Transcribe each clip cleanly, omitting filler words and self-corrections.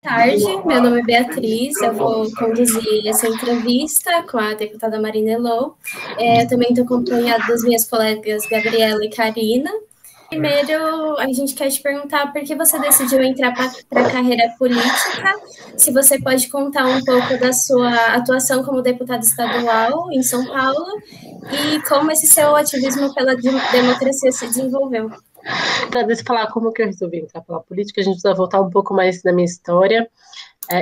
Tarde, meu nome é Beatriz, eu vou conduzir essa entrevista com a deputada Marina Elou. Eu também estou acompanhada das minhas colegas Gabriela e Karina. Primeiro, a gente quer te perguntar por que você decidiu entrar para a carreira política, se você pode contar um pouco da sua atuação como deputada estadual em São Paulo e como esse seu ativismo pela democracia se desenvolveu. Para falar como que eu resolvi entrar pela política, a gente precisa voltar um pouco mais na minha história.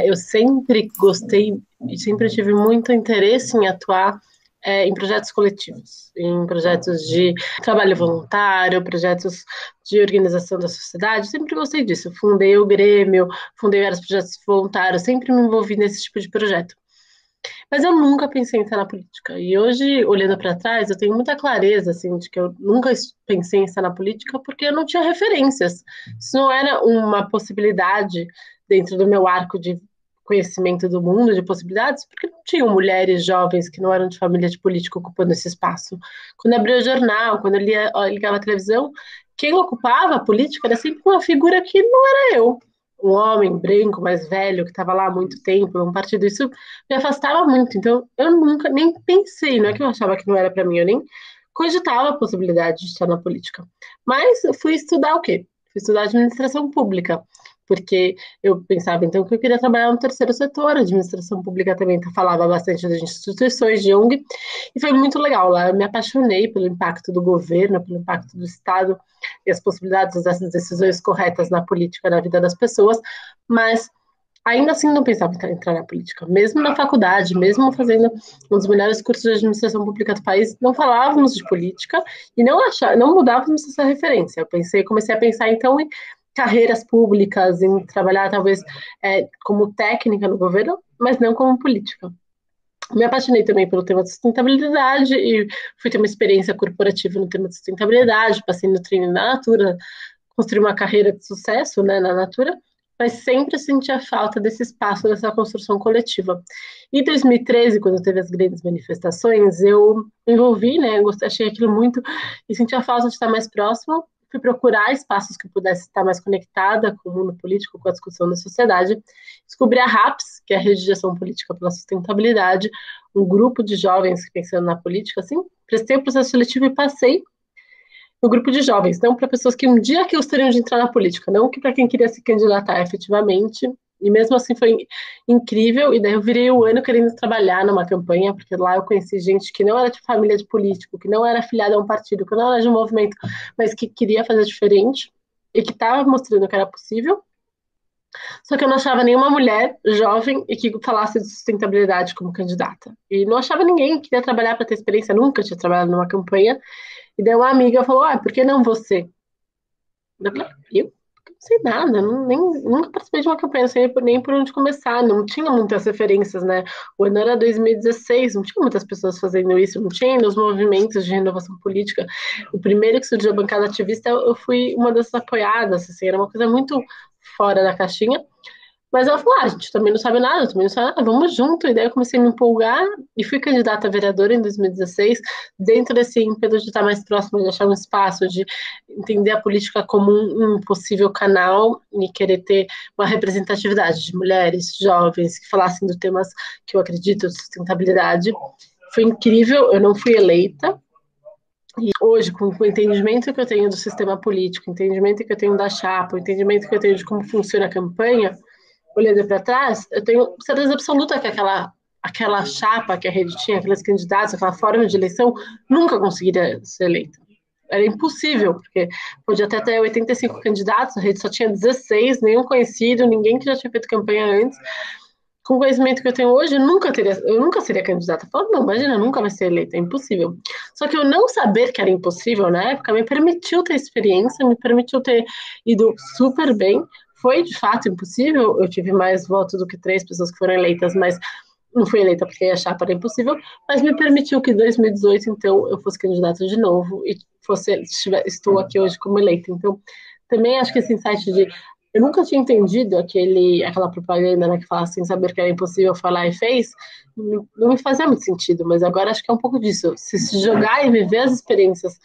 Eu sempre gostei e sempre tive muito interesse em atuar em projetos coletivos, em projetos de trabalho voluntário, projetos de organização da sociedade, sempre gostei disso. Fundei o Grêmio, fundei vários projetos voluntários, sempre me envolvi nesse tipo de projeto. Mas eu nunca pensei em entrar na política. E hoje, olhando para trás, eu tenho muita clareza, assim, de que eu nunca pensei em estar na política porque eu não tinha referências. Isso não era uma possibilidade dentro do meu arco de conhecimento do mundo, de possibilidades, porque não tinham mulheres jovens que não eram de família de político ocupando esse espaço. Quando eu abria o jornal, quando eu ligava a televisão, quem ocupava a política era sempre uma figura que não era eu. Um homem branco, mais velho, que estava lá há muito tempo, num partido, isso me afastava muito. Então, eu nunca nem pensei, não é que eu achava que não era para mim, eu nem cogitava a possibilidade de estar na política. Mas eu fui estudar o quê? Fui estudar administração pública, porque eu pensava então que eu queria trabalhar no terceiro setor, a administração pública também falava bastante das instituições de ONG, e foi muito legal lá. Eu me apaixonei pelo impacto do governo, pelo impacto do Estado e as possibilidades dessas decisões corretas na política, na vida das pessoas, mas ainda assim não pensava em entrar na política. Mesmo na faculdade, mesmo fazendo um dos melhores cursos de administração pública do país, não falávamos de política e não mudávamos essa referência. Comecei a pensar então em carreiras públicas, em trabalhar talvez como técnica no governo, mas não como política. Me apaixonei também pelo tema de sustentabilidade e fui ter uma experiência corporativa no tema de sustentabilidade, passei no treino na Natura, construí uma carreira de sucesso, né, na Natura, mas sempre senti a falta desse espaço, dessa construção coletiva. Em 2013, quando teve as grandes manifestações, eu me envolvi, né, achei aquilo muito e senti a falta de estar mais próximo. Fui procurar espaços que eu pudesse estar mais conectada com o mundo político, com a discussão da sociedade. Descobri a RAPS, que é a Rede de Ação Política pela Sustentabilidade, um grupo de jovens pensando na política, assim. Prestei o processo seletivo e passei no grupo de jovens, não para pessoas que um dia que gostariam de entrar na política, não que para quem queria se candidatar efetivamente. E mesmo assim foi incrível, e daí eu virei o ano querendo trabalhar numa campanha, porque lá eu conheci gente que não era de família de político, que não era afiliada a um partido, que não era de um movimento, mas que queria fazer diferente, e que estava mostrando que era possível. Só que eu não achava nenhuma mulher jovem e que falasse de sustentabilidade como candidata. E não achava ninguém que queria trabalhar para ter experiência, nunca tinha trabalhado numa campanha. E daí uma amiga falou, por que não você? Eu falei, eu não sei nada, nunca participei de uma campanha, não sei nem por onde começar, não tinha muitas referências, né? O ano era 2016, não tinha muitas pessoas fazendo isso, não tinha ainda os movimentos de renovação política. O primeiro que surgiu a bancada ativista, eu fui uma das apoiadas, assim, era uma coisa muito fora da caixinha. Mas ela falou, a gente também não sabe nada, também não sabe nada, vamos junto. E daí eu comecei a me empolgar e fui candidata a vereadora em 2016, dentro desse ímpeto de estar mais próximo, de achar um espaço, de entender a política como um possível canal e querer ter uma representatividade de mulheres, jovens, que falassem dos temas que eu acredito, de sustentabilidade. Foi incrível, eu não fui eleita. E hoje, com o entendimento que eu tenho do sistema político, o entendimento que eu tenho da chapa, o entendimento que eu tenho de como funciona a campanha, olhando para trás, eu tenho certeza absoluta que aquela chapa que a rede tinha, aqueles candidatos, aquela forma de eleição, nunca conseguiria ser eleita. Era impossível, porque podia até ter 85 candidatos, a rede só tinha 16, nenhum conhecido, ninguém que já tinha feito campanha antes. Com o conhecimento que eu tenho hoje, eu nunca seria candidata. Eu falo, não, imagina, nunca vai ser eleita, é impossível. Só que eu não saber que era impossível na época me permitiu ter experiência, me permitiu ter ido super bem. Foi de fato impossível, eu tive mais votos do que 3 pessoas que foram eleitas, mas não fui eleita porque a chapa era impossível, mas me permitiu que em 2018, então, eu fosse candidata de novo e estou aqui hoje como eleita. Então, também acho que esse insight de eu nunca tinha entendido aquela propaganda, né, que fala assim, saber que era impossível, falar e fez, não me fazia muito sentido, mas agora acho que é um pouco disso. Se jogar e viver as experiências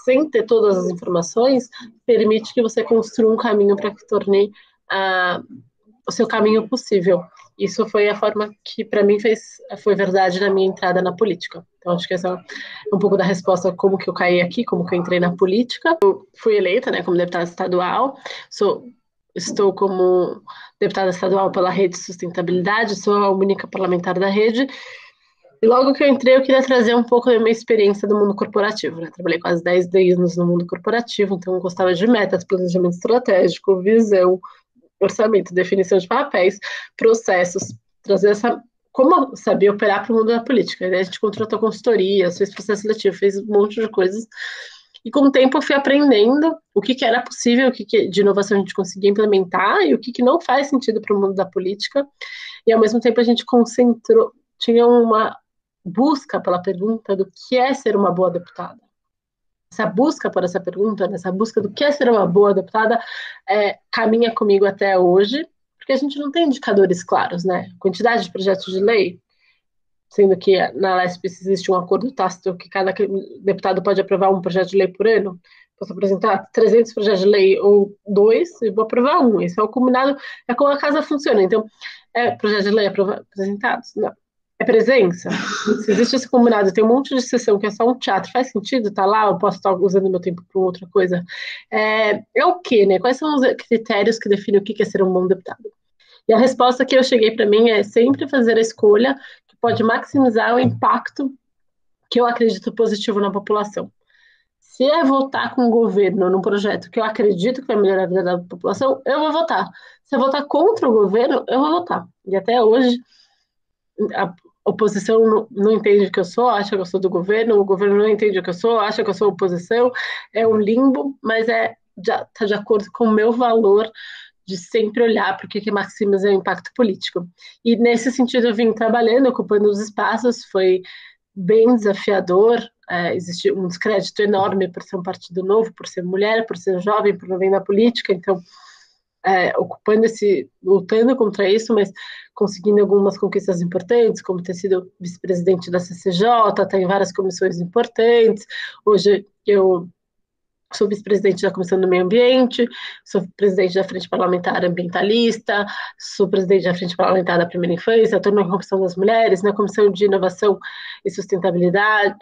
sem ter todas as informações, permite que você construa um caminho para que torne a o seu caminho possível. Isso foi a forma que, para mim, foi verdade na minha entrada na política. Então, acho que essa é um pouco da resposta, como que eu caí aqui, como que eu entrei na política. Eu fui eleita, né, como deputada estadual, estou como deputada estadual pela Rede de Sustentabilidade, sou a única parlamentar da rede. E logo que eu entrei, eu queria trazer um pouco da minha experiência do mundo corporativo, né? Trabalhei quase 10 anos no mundo corporativo, então eu gostava de metas, planejamento estratégico, visão, orçamento, definição de papéis, processos, trazer essa... Como eu sabia operar para o mundo da política, né? A gente contratou consultoria, fez processo seletivo, fez um monte de coisas. E com o tempo eu fui aprendendo o que era possível, o que de inovação a gente conseguia implementar e o que não faz sentido para o mundo da política. E ao mesmo tempo a gente tinha uma busca pela pergunta do que é ser uma boa deputada. Essa busca por essa pergunta, essa busca do que é ser uma boa deputada, caminha comigo até hoje, porque a gente não tem indicadores claros, né? Quantidade de projetos de lei, sendo que na LESP existe um acordo tácito que cada deputado pode aprovar um projeto de lei por ano. Posso apresentar 300 projetos de lei ou 2 e vou aprovar um. Isso é o combinado, é como a casa funciona. Então, projeto de lei apresentados? Não. É presença? Se existe esse combinado, tem um monte de sessão que é só um teatro, faz sentido? Tá lá, eu posso estar usando meu tempo para outra coisa? É o quê, né? Quais são os critérios que definem o que é ser um bom deputado? E a resposta que eu cheguei para mim é sempre fazer a escolha que pode maximizar o impacto que eu acredito positivo na população. Se é votar com o governo num projeto que eu acredito que vai melhorar a vida da população, eu vou votar. Se eu votar contra o governo, eu vou votar. E até hoje, a oposição não entende o que eu sou, acha que eu sou do governo, o governo não entende o que eu sou, acha que eu sou oposição, é um limbo, mas está de acordo com o meu valor de sempre olhar para o que maximiza o impacto político. E nesse sentido eu vim trabalhando, ocupando os espaços, foi bem desafiador, existe um descrédito enorme por ser um partido novo, por ser mulher, por ser jovem, por não vir da política, então lutando contra isso, mas conseguindo algumas conquistas importantes, como ter sido vice-presidente da CCJ, estar em várias comissões importantes. Hoje eu sou vice-presidente da Comissão do Meio Ambiente, sou presidente da Frente Parlamentar Ambientalista, sou presidente da Frente Parlamentar da Primeira Infância, estou na Comissão das Mulheres, na Comissão de Inovação e Sustentabilidade,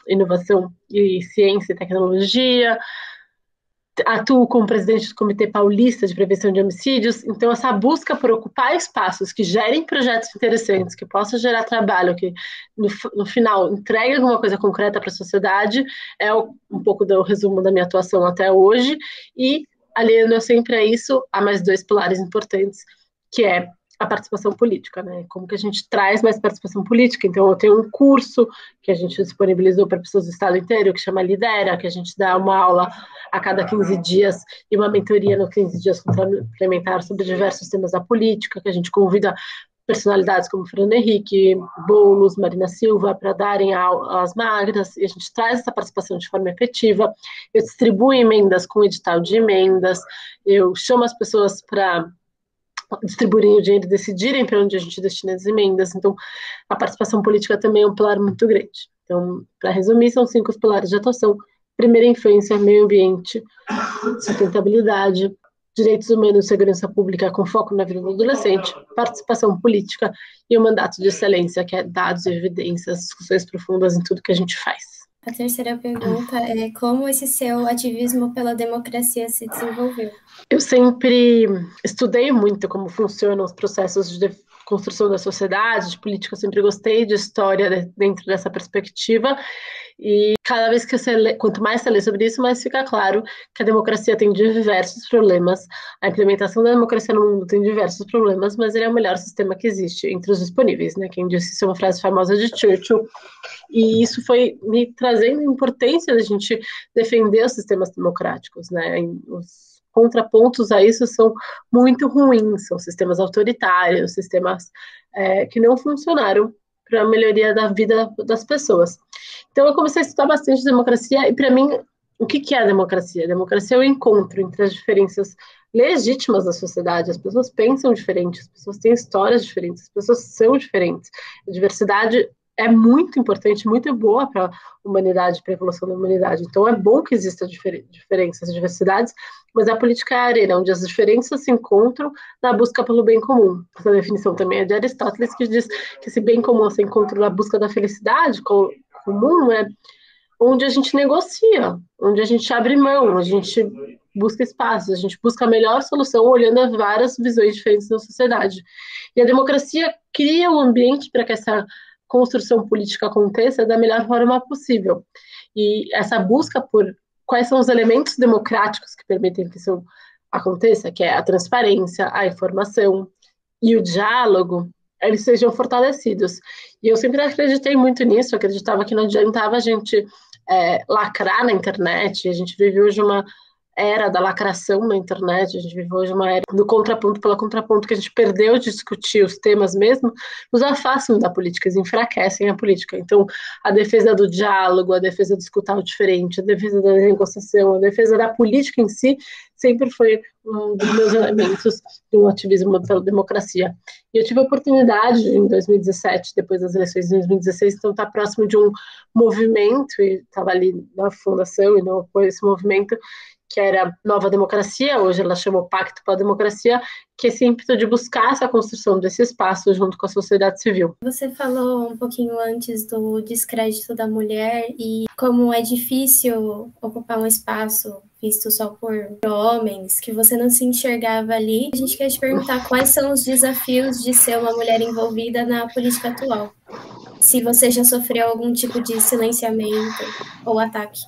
Inovação e Ciência e Tecnologia, atuo como presidente do Comitê Paulista de Prevenção de Homicídios. Então, essa busca por ocupar espaços que gerem projetos interessantes, que possam gerar trabalho, que no final entregue alguma coisa concreta para a sociedade, é um pouco do resumo da minha atuação até hoje. E, aliando sempre a isso, há mais 2 pilares importantes, que é a participação política, né? Como que a gente traz mais participação política? Então, eu tenho um curso que a gente disponibilizou para pessoas do estado inteiro, que chama Lidera, que a gente dá uma aula a cada 15 dias e uma mentoria no 15 dias complementar sobre diversos temas da política, que a gente convida personalidades como Fernando Henrique, Boulos, Marina Silva, para darem aulas magras, e a gente traz essa participação de forma efetiva. Eu distribuo emendas com edital de emendas, eu chamo as pessoas para distribuírem o dinheiro e decidirem para onde a gente destina as emendas. Então, a participação política também é um pilar muito grande. Então, para resumir, são 5 os pilares de atuação: primeira infância, meio ambiente, sustentabilidade, direitos humanos e segurança pública com foco na vida do adolescente, participação política e o mandato de excelência, que é dados e evidências, discussões profundas em tudo que a gente faz. A terceira pergunta é como esse seu ativismo pela democracia se desenvolveu? Eu sempre estudei muito como funcionam os processos de construção da sociedade, de política, eu sempre gostei de história dentro dessa perspectiva, e cada vez que quanto mais você lê sobre isso, mais fica claro que a democracia tem diversos problemas, a implementação da democracia no mundo tem diversos problemas, mas ele é o melhor sistema que existe entre os disponíveis, né? Quem disse isso é uma frase famosa de Churchill, e isso foi me trazendo a importância da gente defender os sistemas democráticos, né? Os contrapontos a isso são muito ruins, são sistemas autoritários, sistemas que não funcionaram para a melhoria da vida das pessoas. Então eu comecei a estudar bastante democracia, e para mim, o que é a democracia? A democracia é o encontro entre as diferenças legítimas da sociedade, as pessoas pensam diferente, as pessoas têm histórias diferentes, as pessoas são diferentes. A diversidade é muito importante, muito boa para a humanidade, para a evolução da humanidade. Então é bom que existam diferenças, diversidades, mas a política é a arena onde as diferenças se encontram na busca pelo bem comum. Essa definição também é de Aristóteles, que diz que esse bem comum se encontra na busca da felicidade comum, é onde a gente negocia, onde a gente abre mão, a gente busca espaços, a gente busca a melhor solução olhando as várias visões diferentes da sociedade. E a democracia cria um ambiente para que essa construção política aconteça da melhor forma possível. E essa busca por quais são os elementos democráticos que permitem que isso aconteça, que é a transparência, a informação e o diálogo, eles sejam fortalecidos. E eu sempre acreditei muito nisso, acreditava que não adiantava a gente lacrar na internet. A gente vive hoje uma era da lacração na internet, a gente vive hoje uma era do contraponto pela contraponto, que a gente perdeu de discutir os temas mesmo, nos afastam da política, eles enfraquecem a política. Então, a defesa do diálogo, a defesa de escutar o diferente, a defesa da negociação, a defesa da política em si, sempre foi um dos meus elementos do ativismo pela democracia. E eu tive a oportunidade, em 2017, depois das eleições de 2016, então estar próximo de um movimento, e estava ali na fundação e no apoio a esse movimento, que era Nova Democracia, hoje ela chama Pacto pela Democracia, que é esse ímpeto de buscar essa construção desse espaço junto com a sociedade civil. Você falou um pouquinho antes do descrédito da mulher e como é difícil ocupar um espaço visto só por homens, que você não se enxergava ali. A gente quer te perguntar quais são os desafios de ser uma mulher envolvida na política atual. Se você já sofreu algum tipo de silenciamento ou ataque.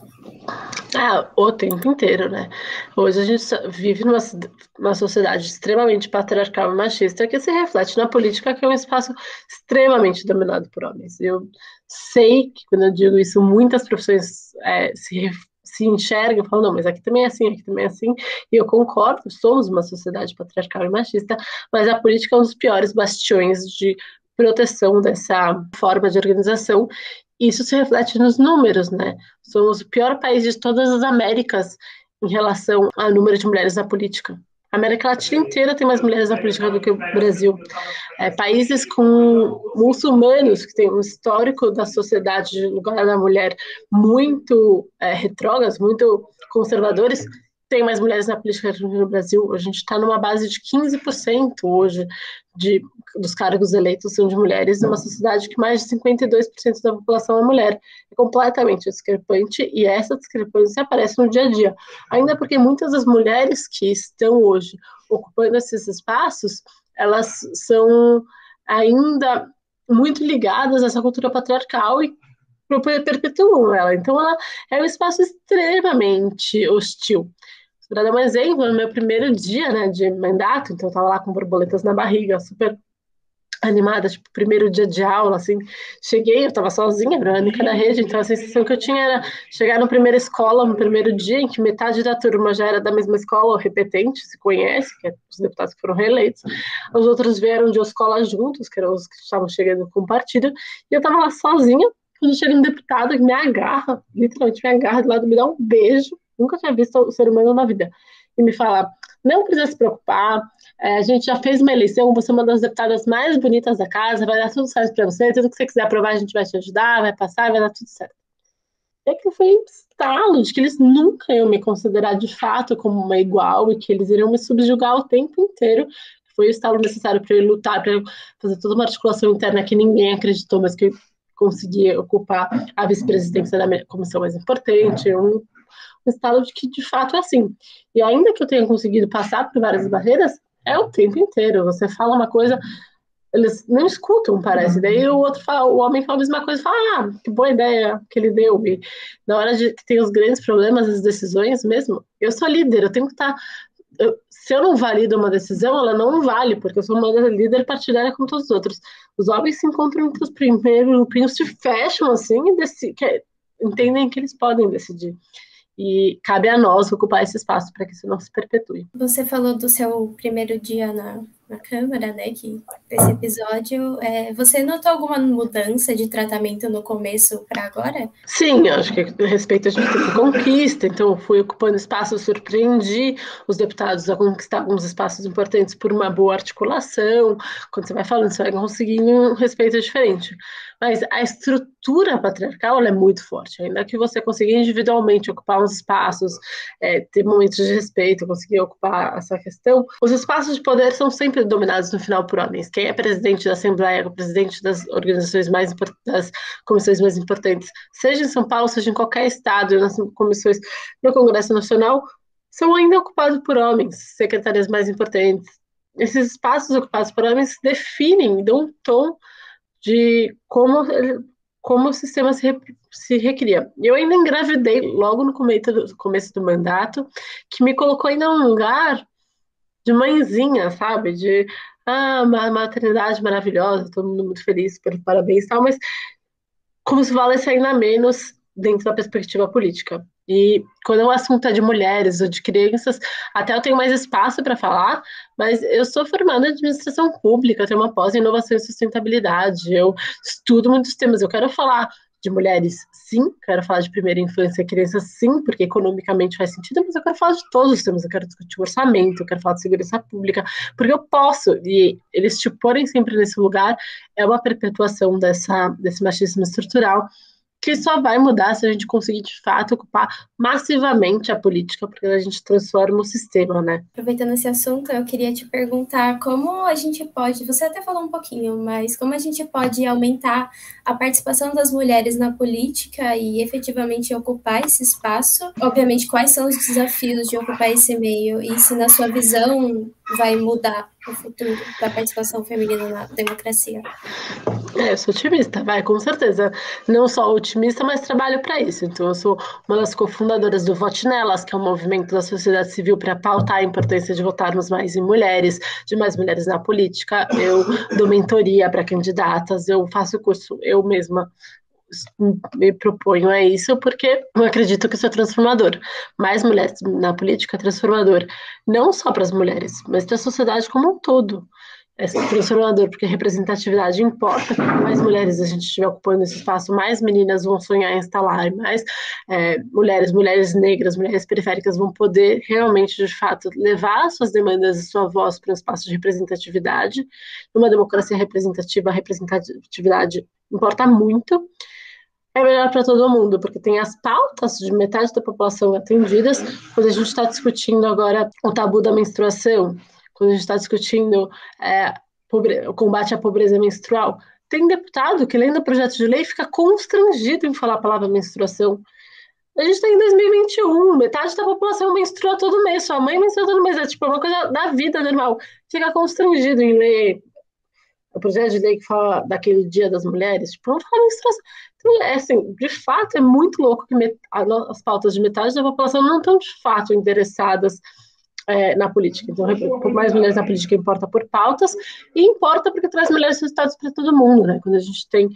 O tempo inteiro, né? Hoje a gente vive numa sociedade extremamente patriarcal e machista que se reflete na política, que é um espaço extremamente dominado por homens. Eu sei que, quando eu digo isso, muitas profissões se enxergam e falam, não, mas aqui também é assim, aqui também é assim, e eu concordo, somos uma sociedade patriarcal e machista, mas a política é um dos piores bastiões de proteção dessa forma de organização. Isso se reflete nos números, né? Somos o pior país de todas as Américas em relação ao número de mulheres na política. A América Latina inteira tem mais mulheres na política do que o Brasil. Países com muçulmanos, que têm um histórico da sociedade de lugar da mulher muito retrógrados, muito conservadores, tem mais mulheres na política no Brasil. A gente está numa base de 15% hoje dos cargos eleitos são de mulheres, numa sociedade que mais de 52% da população é mulher. É completamente discrepante, e essa discrepância aparece no dia a dia. Ainda porque muitas das mulheres que estão hoje ocupando esses espaços, elas são ainda muito ligadas a essa cultura patriarcal e perpetuam ela. Então, ela é um espaço extremamente hostil. Para dar um exemplo, no meu primeiro dia, né, de mandato, então eu estava lá com borboletas na barriga, super animada, tipo, primeiro dia de aula, assim, cheguei, eu estava sozinha, era a única da rede, então a sensação que eu tinha era chegar na primeira escola, no primeiro dia, em que metade da turma já era da mesma escola, ou repetente, se conhece, que é os deputados que foram reeleitos, os outros vieram de escola juntos, que eram os que estavam chegando com o partido, e eu estava lá sozinha, quando chega um deputado que me agarra, literalmente me agarra do lado, me dá um beijo, nunca tinha visto o ser humano na vida, e me fala, não precisa se preocupar, a gente já fez uma eleição, você é uma das deputadas mais bonitas da casa, vai dar tudo certo para você, tudo que você quiser aprovar a gente vai te ajudar, vai passar, vai dar tudo certo. É que foi um estalo de que eles nunca iam me considerar de fato como uma igual e que eles iriam me subjugar o tempo inteiro. Foi o estalo necessário para eu lutar, para eu fazer toda uma articulação interna que ninguém acreditou, mas que eu consegui ocupar a vice-presidência da comissão mais importante, um estalo de que de fato é assim. E ainda que eu tenha conseguido passar por várias barreiras, é o tempo inteiro. Você fala uma coisa, eles não escutam, parece. Daí o outro fala, o homem fala a mesma coisa, fala, que boa ideia que ele deu. E na hora de que tem os grandes problemas, as decisões mesmo, eu sou líder, eu tenho que estar. Se eu não valido uma decisão, ela não vale, porque eu sou uma líder partidária como todos os outros. Os homens se encontram entre os primeiros grupinhos, se fecham assim e entendem que eles podem decidir. E cabe a nós ocupar esse espaço para que isso não se perpetue. Você falou do seu primeiro dia na Câmara, né, que esse episódio, você notou alguma mudança de tratamento no começo para agora? Sim, acho que a respeito a gente teve conquista, então fui ocupando espaços, surpreendi os deputados a conquistar alguns espaços importantes por uma boa articulação. Quando você vai falando, você vai conseguindo um respeito diferente. Mas a estrutura patriarcal ela é muito forte, ainda que você consiga individualmente ocupar uns espaços, ter momentos de respeito, conseguir ocupar essa questão, os espaços de poder são sempre dominados no final por homens. Quem é presidente da Assembleia, o presidente das organizações mais importantes, das comissões mais importantes, seja em São Paulo, seja em qualquer estado, nas comissões no Congresso Nacional, são ainda ocupados por homens, secretarias mais importantes. Esses espaços ocupados por homens definem, dão um tom de como o sistema se recria. Eu ainda engravidei logo no começo do mandato, que me colocou ainda num lugar de mãezinha, sabe? De uma maternidade maravilhosa, todo mundo muito feliz, parabéns e tal, mas como se valesse ainda menos dentro da perspectiva política. E quando o assunto é de mulheres ou de crianças, até eu tenho mais espaço para falar, mas eu sou formada em administração pública, tenho uma pós em inovação e sustentabilidade, eu estudo muitos temas, eu quero falar de mulheres, sim, quero falar de primeira infância e crianças, sim, porque economicamente faz sentido, mas eu quero falar de todos os temas, eu quero discutir o orçamento, eu quero falar de segurança pública, porque eu posso, e eles te porem sempre nesse lugar, é uma perpetuação desse machismo estrutural, que só vai mudar se a gente conseguir, de fato, ocupar massivamente a política, porque a gente transforma o sistema, né? Aproveitando esse assunto, eu queria te perguntar como a gente pode, você até falou um pouquinho, mas como a gente pode aumentar a participação das mulheres na política e efetivamente ocupar esse espaço? Obviamente, quais são os desafios de ocupar esse meio e se, na sua visão, vai mudar o futuro da participação feminina na democracia? Eu sou otimista, com certeza. Não só otimista, mas trabalho para isso. Então, eu sou uma das cofundadoras do Vote Nelas, que é um movimento da sociedade civil para pautar a importância de votarmos mais em mulheres, de mais mulheres na política. Eu dou mentoria para candidatas, eu faço curso eu mesma. Me proponho a isso porque eu acredito que isso é transformador. Mais mulheres na política é transformador, não só para as mulheres, mas para a sociedade como um todo. É transformador porque a representatividade importa. Quanto mais mulheres a gente estiver ocupando esse espaço, mais meninas vão sonhar em instalar, mais mulheres negras, mulheres periféricas vão poder realmente, de fato, levar suas demandas e sua voz para um espaço de representatividade. Numa democracia representativa, a representatividade importa muito. É melhor para todo mundo, porque tem as pautas de metade da população atendidas. Quando a gente está discutindo agora o tabu da menstruação, quando a gente está discutindo o combate à pobreza menstrual, tem deputado que, lendo o projeto de lei, fica constrangido em falar a palavra menstruação. A gente está em 2021, metade da população menstrua todo mês, sua mãe menstrua todo mês, é tipo uma coisa da vida normal. Fica constrangido em ler o projeto de lei que fala daquele Dia das Mulheres, tipo, não fala menstruação. Então, assim, de fato, é muito louco que as pautas de metade da população não estão, de fato, interessadas na política. Então, por mais mulheres na política, importa por pautas, e importa porque traz melhores resultados para todo mundo, né? Quando a gente tem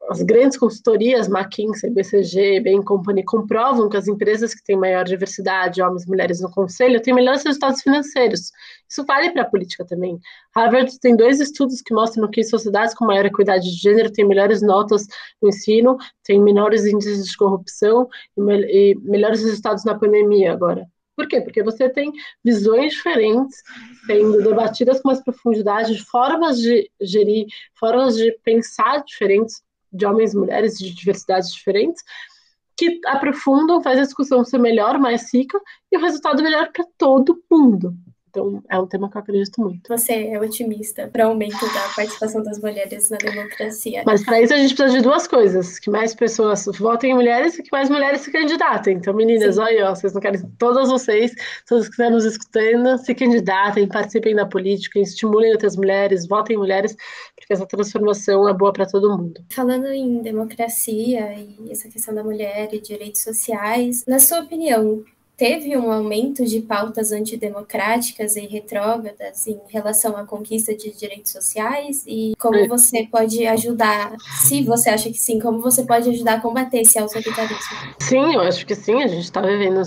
as grandes consultorias, McKinsey, BCG, Bain Company, comprovam que as empresas que têm maior diversidade, homens e mulheres no conselho, têm melhores resultados financeiros. Isso vale para a política também. Harvard tem 2 estudos que mostram que sociedades com maior equidade de gênero têm melhores notas no ensino, têm menores índices de corrupção e melhores resultados na pandemia agora. Por quê? Porque você tem visões diferentes, sendo debatidas com mais profundidade, formas de gerir, formas de pensar diferentes, de homens e mulheres de diversidades diferentes, que aprofundam, faz a discussão ser melhor, mais rica, e o resultado melhor para todo mundo. Então, é um tema que eu acredito muito. Você é otimista para o aumento da participação das mulheres na democracia. Mas para isso a gente precisa de 2 coisas: que mais pessoas votem em mulheres e que mais mulheres se candidatem. Então, meninas, sim, olha, vocês não querem, todas vocês, todos que estão nos escutando, se candidatem, participem da política, estimulem outras mulheres, votem em mulheres, porque essa transformação é boa para todo mundo. Falando em democracia e essa questão da mulher e direitos sociais, na sua opinião, teve um aumento de pautas antidemocráticas e retrógradas em relação à conquista de direitos sociais? E como você pode ajudar, se você acha que sim, como você pode ajudar a combater esse autoritarismo? Sim, eu acho que sim, a gente está vivendo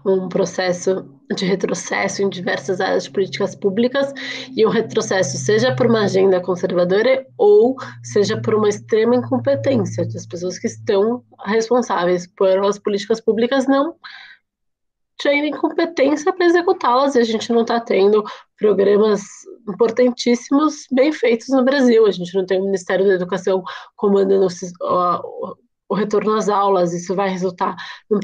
um processo de retrocesso em diversas áreas de políticas públicas, e um retrocesso seja por uma agenda conservadora ou seja por uma extrema incompetência das pessoas que estão responsáveis pelas políticas públicas não terem competência para executá-las, e a gente não está tendo programas importantíssimos bem feitos no Brasil. A gente não tem o Ministério da Educação comandando o retorno às aulas. Isso vai resultar num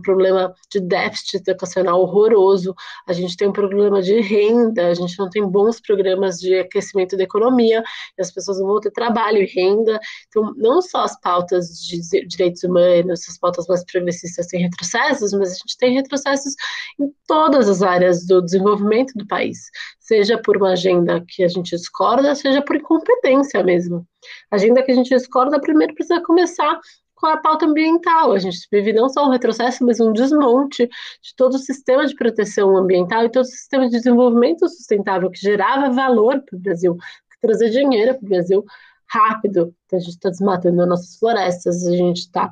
problema de déficit educacional horroroso. A gente tem um problema de renda, a gente não tem bons programas de aquecimento da economia, e as pessoas não vão ter trabalho e renda. Então, não só as pautas de direitos humanos, as pautas mais progressistas têm retrocessos, mas a gente tem retrocessos em todas as áreas do desenvolvimento do país, seja por uma agenda que a gente discorda, seja por incompetência mesmo. A agenda que a gente discorda, primeiro precisa começar com a pauta ambiental. A gente vive não só um retrocesso, mas um desmonte de todo o sistema de proteção ambiental e todo o sistema de desenvolvimento sustentável que gerava valor para o Brasil, que trazia dinheiro para o Brasil rápido. Então, a gente está desmatando as nossas florestas, a gente está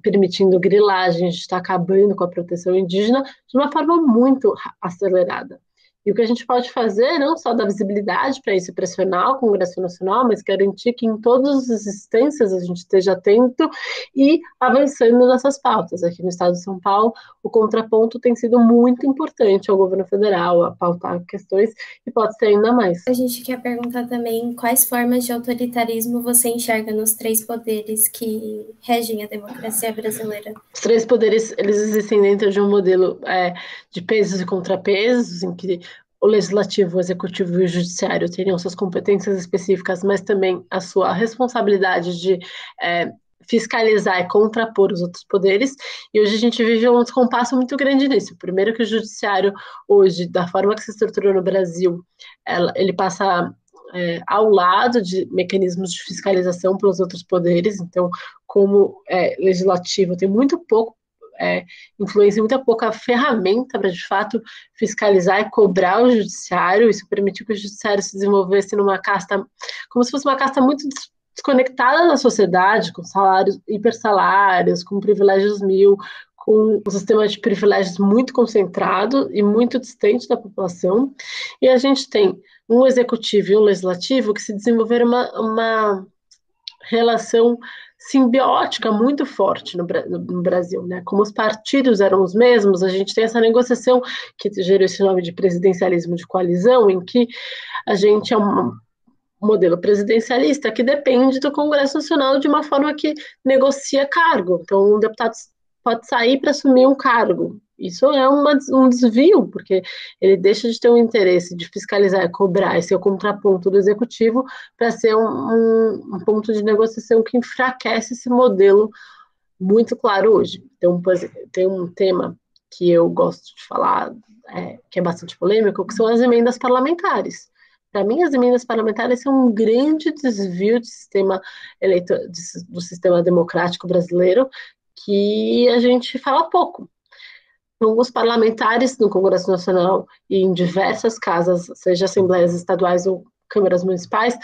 permitindo grilagem, a gente está acabando com a proteção indígena de uma forma muito acelerada. E o que a gente pode fazer, não só dar visibilidade para isso, pressionar o Congresso Nacional, mas garantir que em todas as instâncias a gente esteja atento e avançando nessas pautas. Aqui no estado de São Paulo, o contraponto tem sido muito importante ao governo federal, a pautar questões, e pode ser ainda mais. A gente quer perguntar também quais formas de autoritarismo você enxerga nos três poderes que regem a democracia brasileira. Os três poderes, eles existem dentro de um modelo de pesos e contrapesos, em que o legislativo, o executivo e o judiciário teriam suas competências específicas, mas também a sua responsabilidade de fiscalizar e contrapor os outros poderes, e hoje a gente vive um descompasso muito grande nisso. Primeiro que o judiciário hoje, da forma que se estruturou no Brasil, ele passa ao lado de mecanismos de fiscalização pelos outros poderes. Então, como legislativo, tem muito pouco influência, muito pouca ferramenta para, de fato, fiscalizar e cobrar o judiciário. Isso permitiu que o judiciário se desenvolvesse numa casta, como se fosse uma casta muito desconectada da sociedade, com salários, hipersalários, com privilégios mil, com um sistema de privilégios muito concentrado e muito distante da população. E a gente tem um executivo e um legislativo que se desenvolveram uma relação simbiótica muito forte no Brasil, né? Como os partidos eram os mesmos, a gente tem essa negociação que gerou esse nome de presidencialismo de coalizão, em que a gente é um modelo presidencialista que depende do Congresso Nacional de uma forma que negocia cargo. Então, um deputado pode sair para assumir um cargo. Isso é um desvio, porque ele deixa de ter um interesse de fiscalizar e cobrar e ser o contraponto do executivo para ser um ponto de negociação que enfraquece esse modelo muito claro hoje. Então, tem um tema que eu gosto de falar, que é bastante polêmico, que são as emendas parlamentares. Para mim, as emendas parlamentares são um grande desvio do sistema democrático brasileiro, que a gente fala pouco. Então, os parlamentares no Congresso Nacional e em diversas casas, seja assembleias estaduais ou câmaras municipais,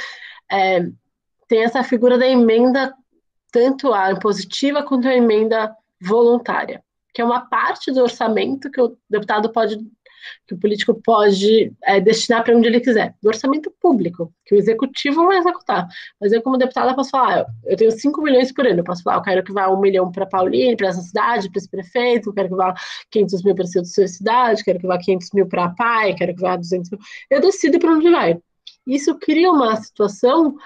tem essa figura da emenda, tanto a impositiva quanto a emenda voluntária, que é uma parte do orçamento que o deputado que o político pode destinar para onde ele quiser, do orçamento público, que o executivo vai executar. Mas eu, como deputada, posso falar, eu tenho 5 milhões por ano, eu posso falar, eu quero que vá 1 milhão para Pauline, para essa cidade, para esse prefeito, eu quero que vá 500 mil para a sua cidade, quero que vá 500 mil para a PAI, quero que vá 200 mil. Eu decido para onde vai. Isso cria uma situação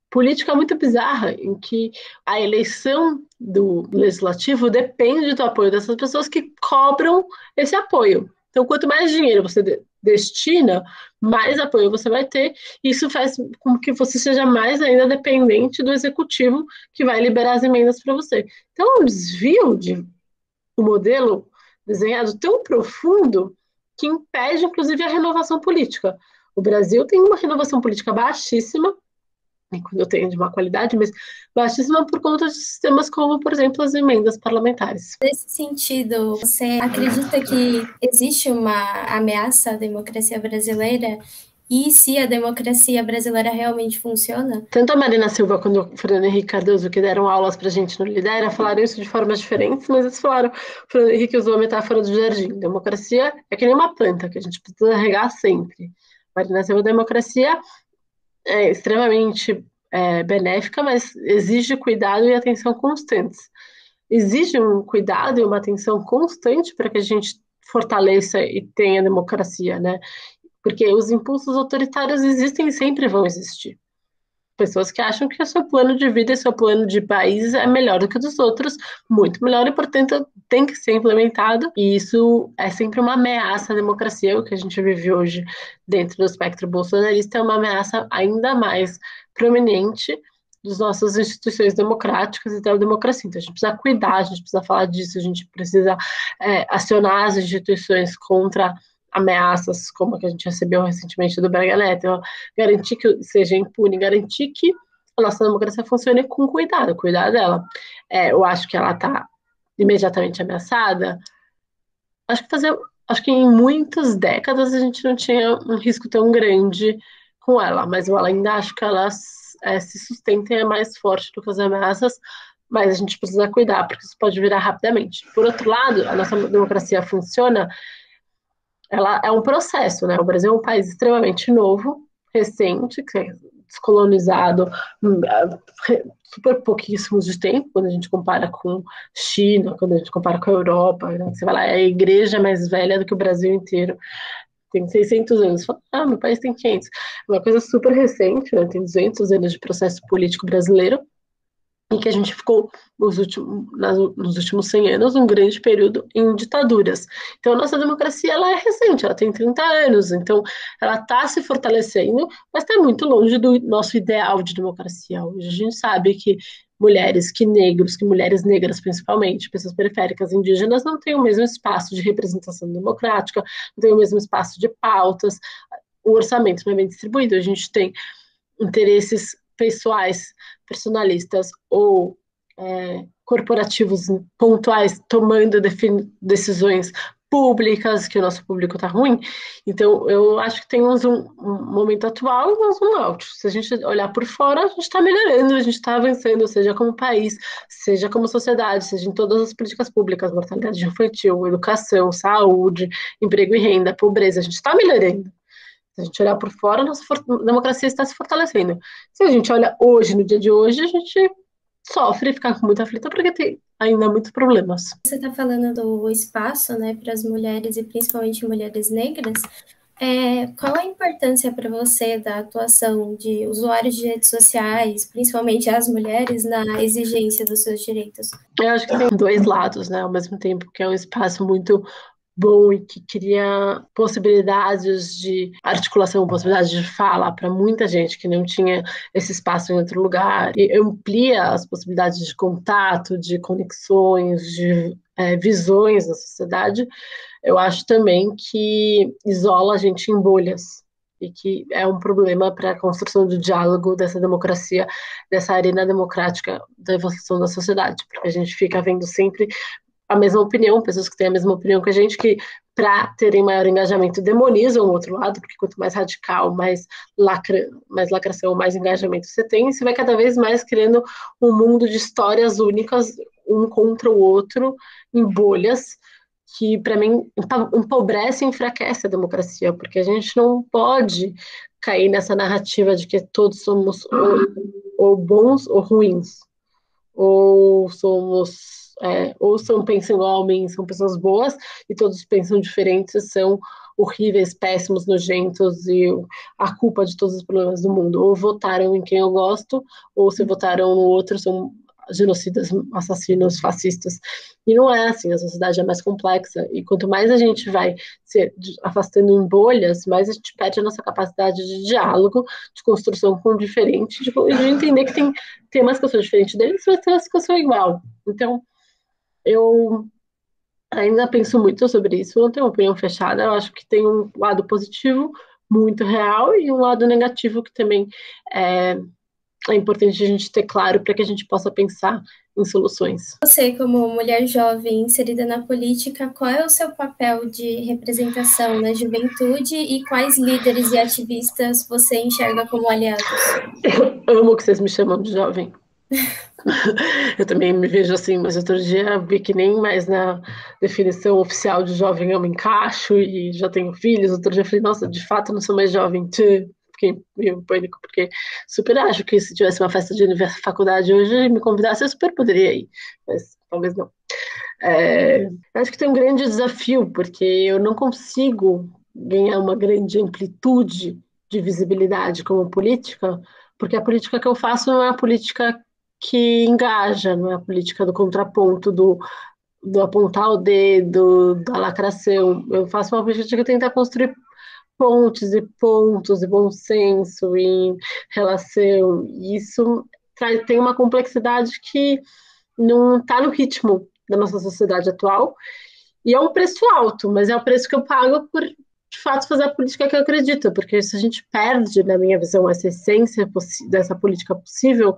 política muito bizarra, em que a eleição do legislativo depende do apoio dessas pessoas que cobram esse apoio. Então, quanto mais dinheiro você destina, mais apoio você vai ter. Isso faz com que você seja mais ainda dependente do executivo que vai liberar as emendas para você. Então, é um desvio do modelo desenhado tão profundo que impede, inclusive, a renovação política. O Brasil tem uma renovação política baixíssima, quando eu tenho de má qualidade, mas baixíssima por conta de sistemas como, por exemplo, as emendas parlamentares. Nesse sentido, você acredita que existe uma ameaça à democracia brasileira e se a democracia brasileira realmente funciona? Tanto a Marina Silva quanto o Fernando Henrique Cardoso, que deram aulas pra gente no Lidera, falaram isso de formas diferentes, mas eles falaram, o Fernando Henrique usou a metáfora do jardim. Democracia é que nem uma planta, que a gente precisa regar sempre. Marina Silva, democracia é extremamente benéfica, mas exige cuidado e atenção constantes. Exige um cuidado e uma atenção constante para que a gente fortaleça e tenha democracia, né? Porque os impulsos autoritários existem e sempre vão existir. Pessoas que acham que o seu plano de vida e seu plano de país é melhor do que o dos outros, muito melhor, e, portanto, tem que ser implementado. E isso é sempre uma ameaça à democracia. O que a gente vive hoje dentro do espectro bolsonarista é uma ameaça ainda mais prominente das nossas instituições democráticas e da democracia. Então, a gente precisa cuidar, a gente precisa falar disso, a gente precisa acionar as instituições contra ameaças como a que a gente recebeu recentemente do Braga Neto, garantir que seja impune, garantir que a nossa democracia funcione com cuidado, cuidar dela. Eu acho que ela está imediatamente ameaçada. Acho que em muitas décadas a gente não tinha um risco tão grande com ela, mas eu ainda acho que ela se sustenta e é mais forte do que as ameaças, mas a gente precisa cuidar, porque isso pode virar rapidamente. Por outro lado, a nossa democracia funciona, ela é um processo, né? O Brasil é um país extremamente novo, recente, que é descolonizado, super pouquíssimos de tempo, quando a gente compara com China, quando a gente compara com a Europa, né? Você vai lá, é a igreja mais velha do que o Brasil inteiro, tem 600 anos. Você fala, meu país tem 500. É uma coisa super recente, né? Tem 200 anos de processo político brasileiro, em que a gente ficou nos últimos 100 anos um grande período em ditaduras. Então, a nossa democracia ela é recente, ela tem 30 anos, então ela está se fortalecendo, mas está muito longe do nosso ideal de democracia. Hoje a gente sabe que mulheres, que negros, que mulheres negras principalmente, pessoas periféricas, indígenas, não têm o mesmo espaço de representação democrática, não têm o mesmo espaço de pautas, o orçamento não é bem distribuído, a gente tem interesses pessoais, personalistas ou corporativos pontuais tomando decisões públicas, que o nosso público está ruim. Então, eu acho que tem um momento atual e um zoom out. Se a gente olhar por fora, a gente está melhorando, a gente está avançando, seja como país, seja como sociedade, seja em todas as políticas públicas, mortalidade infantil, educação, saúde, emprego e renda, pobreza, a gente está melhorando. Se a gente olhar por fora, a nossa democracia está se fortalecendo. Se a gente olha hoje, no dia de hoje, a gente sofre e fica com muita aflita porque tem ainda muitos problemas. Você está falando do espaço, né, para as mulheres e principalmente mulheres negras. Qual a importância para você da atuação de usuários de redes sociais, principalmente as mulheres, na exigência dos seus direitos? Eu acho que tem dois lados, né? Ao mesmo tempo que é um espaço muito bom e que cria possibilidades de articulação, possibilidades de fala para muita gente que não tinha esse espaço em outro lugar, e amplia as possibilidades de contato, de conexões, de visões da sociedade. Eu acho também que isola a gente em bolhas e que é um problema para a construção do diálogo, dessa democracia, dessa arena democrática da evolução da sociedade, porque a gente fica vendo sempre a mesma opinião, pessoas que têm a mesma opinião que a gente, que para terem maior engajamento demonizam o outro lado, porque quanto mais radical, mais lacração, mais engajamento você tem, você vai cada vez mais criando um mundo de histórias únicas, um contra o outro, em bolhas, que para mim empobrece e enfraquece a democracia, porque a gente não pode cair nessa narrativa de que todos somos ou bons ou ruins, ou somos, pensam igual a mim, são pessoas boas, e todos pensam diferentes, são horríveis, péssimos, nojentos, e a culpa de todos os problemas do mundo. Ou votaram em quem eu gosto, ou se votaram no outro, são genocidas, assassinos, fascistas. E não é assim, a sociedade é mais complexa, e quanto mais a gente vai se afastando em bolhas, mais a gente perde a nossa capacidade de diálogo, de construção com o diferente, de entender que tem temas que eu sou diferente deles, mas temas que eu sou igual. Então, eu ainda penso muito sobre isso, não tenho uma opinião fechada, eu acho que tem um lado positivo muito real e um lado negativo que também é importante a gente ter claro para que a gente possa pensar em soluções. Você, como mulher jovem inserida na política, qual é o seu papel de representação na juventude e quais líderes e ativistas você enxerga como aliados? Eu amo que vocês me chamam de jovem. Eu também me vejo assim, mas outro dia vi que nem mais na definição oficial de jovem eu me encaixo e já tenho filhos. Outro dia eu falei, nossa, de fato não sou mais jovem. Fiquei meio pânico, porque super acho que se tivesse uma festa de faculdade hoje e me convidasse, eu super poderia ir, mas talvez não. Acho que tem um grande desafio, porque eu não consigo ganhar uma grande amplitude de visibilidade como política, porque a política que eu faço não é a política que engaja, não é a política do contraponto, do apontar o dedo, da lacração. Eu faço uma política que tenta construir pontes e pontos e bom senso em relação. E isso tem uma complexidade que não está no ritmo da nossa sociedade atual. E é um preço alto, mas é o preço que eu pago por, de fato, fazer a política que eu acredito, porque se a gente perde, na minha visão, essa essência dessa política possível,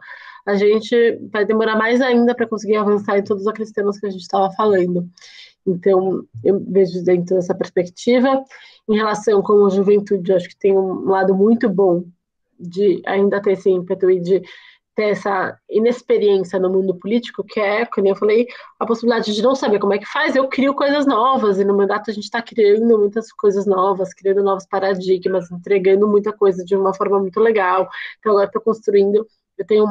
a gente vai demorar mais ainda para conseguir avançar em todos aqueles temas que a gente estava falando. Então, eu vejo dentro dessa perspectiva. Em relação com a juventude, eu acho que tem um lado muito bom de ainda ter esse ímpeto e de ter essa inexperiência no mundo político, que é, como eu falei, a possibilidade de não saber como é que faz. Eu crio coisas novas, e no mandato a gente está criando muitas coisas novas, criando novos paradigmas, entregando muita coisa de uma forma muito legal. Então, agora estou construindo, eu tenho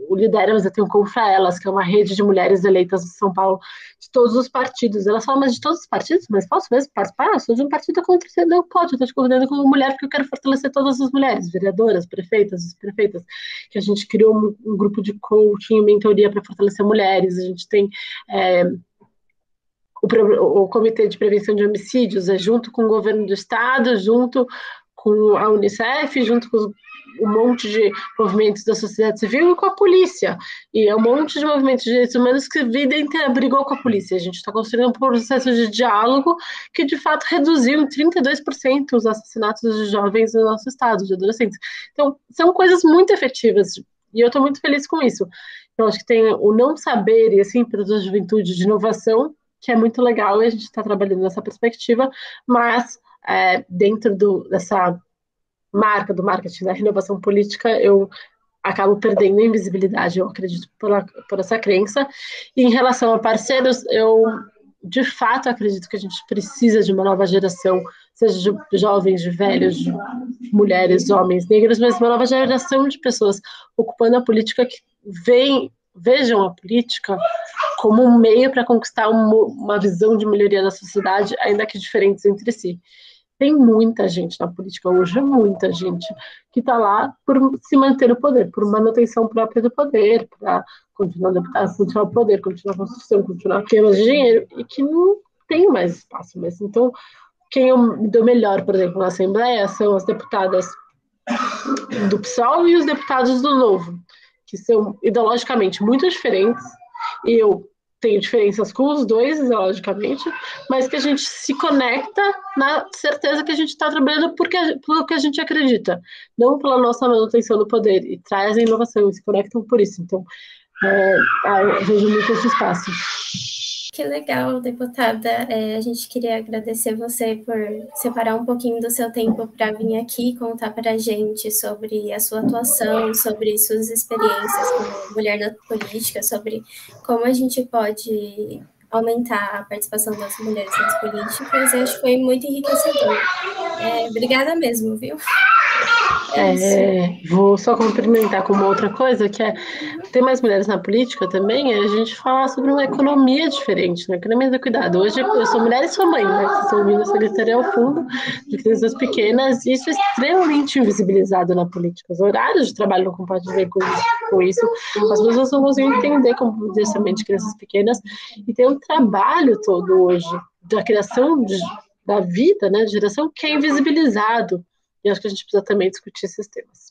o Lideramos, eu tenho Confra Elas, que é uma rede de mulheres eleitas de São Paulo, de todos os partidos. Elas falam, mas de todos os partidos? Mas posso mesmo participar? Eu sou de um partido contra você. Não pode, eu estou te convidando como mulher, porque eu quero fortalecer todas as mulheres, vereadoras, prefeitas, vice-prefeitas, que a gente criou um grupo de coaching e mentoria para fortalecer mulheres. A gente tem o Comitê de Prevenção de Homicídios, junto com o governo do estado, junto com a Unicef, junto com um monte de movimentos da sociedade civil e com a polícia. E é um monte de movimentos de direitos humanos que a vida inteira brigou com a polícia. A gente está construindo um processo de diálogo que, de fato, reduziu em 32% os assassinatos de jovens no nosso estado, de adolescentes. Então, são coisas muito efetivas e eu estou muito feliz com isso. Então, acho que tem o não saber e assim, para a juventude de inovação, que é muito legal e a gente está trabalhando nessa perspectiva, mas dentro dessa marca do marketing da renovação política, eu acabo perdendo a invisibilidade, eu acredito por essa crença. E em relação a parceiros, eu de fato acredito que a gente precisa de uma nova geração, seja de jovens, de velhos, de mulheres, homens, negros, mas uma nova geração de pessoas ocupando a política que vejam a política como um meio para conquistar uma visão de melhoria da sociedade, ainda que diferentes entre si. Tem muita gente na política hoje, muita gente que está lá por se manter no poder, por manutenção própria do poder, para continuar deputado, continuar o poder, continuar a construção, continuar temas de dinheiro, e que não tem mais espaço mesmo. Então, quem eu me dou melhor, por exemplo, na Assembleia, são as deputadas do PSOL e os deputados do Novo, que são ideologicamente muito diferentes, e eu tenho diferenças com os dois, ideologicamente, mas que a gente se conecta na certeza que a gente está trabalhando pelo que a gente acredita, não pela nossa manutenção do poder, e trazem inovação e se conectam por isso. Então, eu vejo muito esse espaço. Que legal, deputada. A gente queria agradecer você por separar um pouquinho do seu tempo para vir aqui contar para a gente sobre a sua atuação, sobre suas experiências como mulher na política, sobre como a gente pode aumentar a participação das mulheres nas políticas. Eu acho que foi muito enriquecedor. Obrigada mesmo, viu? Vou só complementar com uma outra coisa, que ter mais mulheres na política também, a gente falar sobre uma economia diferente, uma economia do cuidado. Hoje eu sou mulher e sou mãe, né? Vocês estão ouvindo essa gritaria ao fundo de crianças pequenas, e isso é extremamente invisibilizado na política. Os horários de trabalho não compartilham com isso. As pessoas não conseguem entender como justamente crianças pequenas, e tem um trabalho todo hoje da criação da vida, né, de geração, que é invisibilizado. E acho que a gente precisa também discutir esses temas.